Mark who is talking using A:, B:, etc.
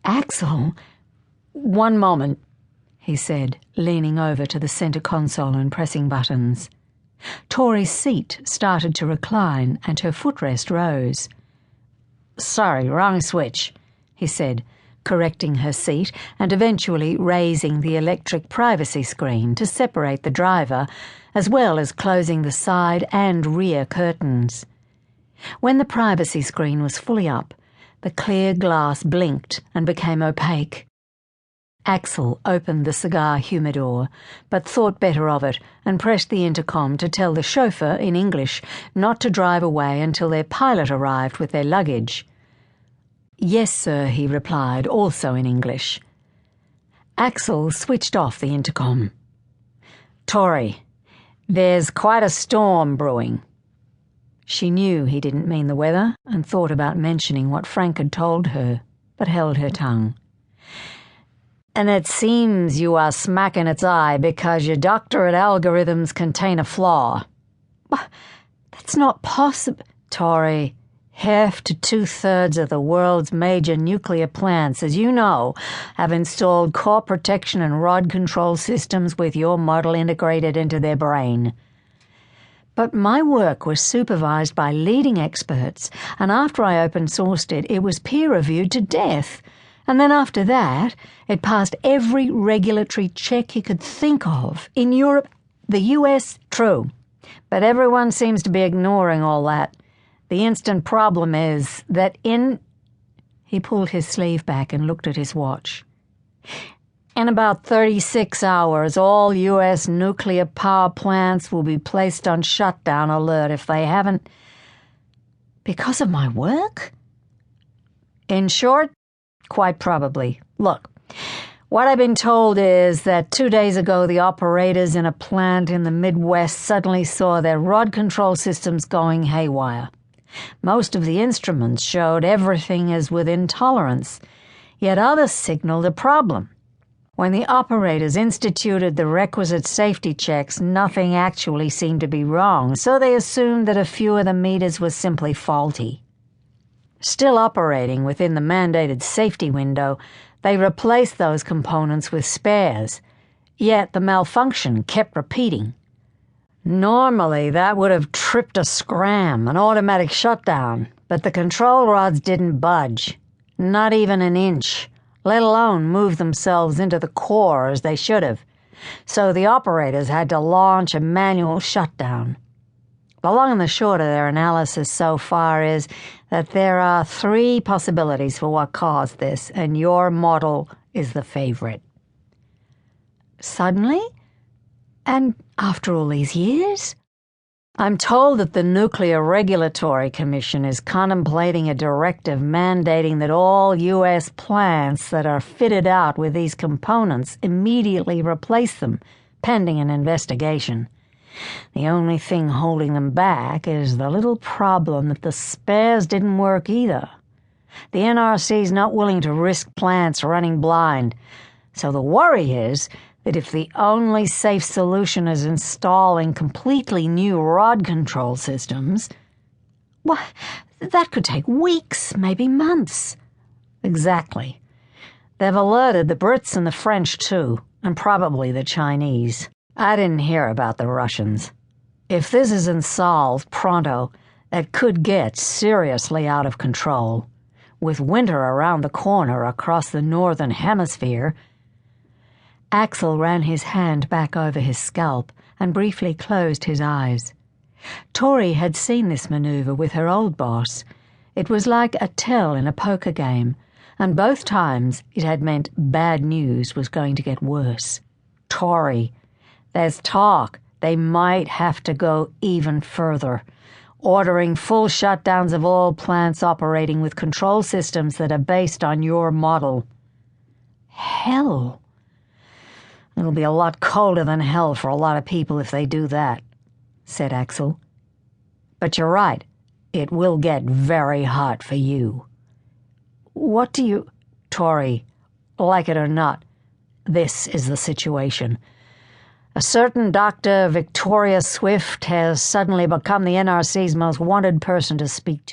A: Axel? One moment, he said, leaning over to the center console and pressing buttons. Tori's seat started to recline and her footrest rose. Sorry, wrong switch, he said, correcting her seat and eventually raising the electric privacy screen to separate the driver, as well as closing the side and rear curtains. When the privacy screen was fully up, the clear glass blinked and became opaque. Axel opened the cigar humidor, but thought better of it and pressed the intercom to tell the chauffeur in English not to drive away until their pilot arrived with their luggage. Yes, sir, he replied, also in English. Axel switched off the intercom. Tori, there's quite a storm brewing. She knew he didn't mean the weather and thought about mentioning what Frank had told her, but held her tongue. And it seems you are smacking its eye because your doctorate algorithms contain a flaw. That's not possible. Tori, half to 2/3 of the world's major nuclear plants, as you know, have installed core protection and rod control systems with your model integrated into their brain. But my work was supervised by leading experts, and after I open-sourced it, it was peer-reviewed to death. And then after that, it passed every regulatory check you could think of. In Europe, the US, true. But everyone seems to be ignoring all that. The instant problem is that He pulled his sleeve back and looked at his watch. In about 36 hours, all US nuclear power plants will be placed on shutdown alert if they haven't... Because of my work? In short, quite probably. Look, what I've been told is that 2 days ago the operators in a plant in the Midwest suddenly saw their rod control systems going haywire. Most of the instruments showed everything is within tolerance, yet others signaled a problem. When the operators instituted the requisite safety checks, nothing actually seemed to be wrong, so they assumed that a few of the meters were simply faulty. Still operating within the mandated safety window, they replaced those components with spares, yet the malfunction kept repeating. Normally, that would have tripped a scram, an automatic shutdown, but the control rods didn't budge, not even an inch, let alone move themselves into the core as they should have, so the operators had to launch a manual shutdown. The long and the short of their analysis so far is that there are 3 possibilities for what caused this, and your model is the favorite. Suddenly? And after all these years? I'm told that the Nuclear Regulatory Commission is contemplating a directive mandating that all U.S. plants that are fitted out with these components immediately replace them, pending an investigation. The only thing holding them back is the little problem that the spares didn't work either. The NRC's not willing to risk plants running blind, so the worry is that if the only safe solution is installing completely new rod control systems, well, that could take weeks, maybe months. Exactly. They've alerted the Brits and the French too, and probably the Chinese. I didn't hear about the Russians. If this isn't solved pronto, it could get seriously out of control. With winter around the corner across the northern hemisphere. Axel ran his hand back over his scalp and briefly closed his eyes. Tori had seen this maneuver with her old boss. It was like a tell in a poker game, and both times it had meant bad news was going to get worse. Tori, there's talk they might have to go even further, ordering full shutdowns of all plants operating with control systems that are based on your model. Hell! It'll be a lot colder than hell for a lot of people if they do that, said Axel. But you're right, it will get very hot for you. What do you... Tori, like it or not, this is the situation. A certain Dr. Tori Swyft has suddenly become the NRC's most wanted person to speak to.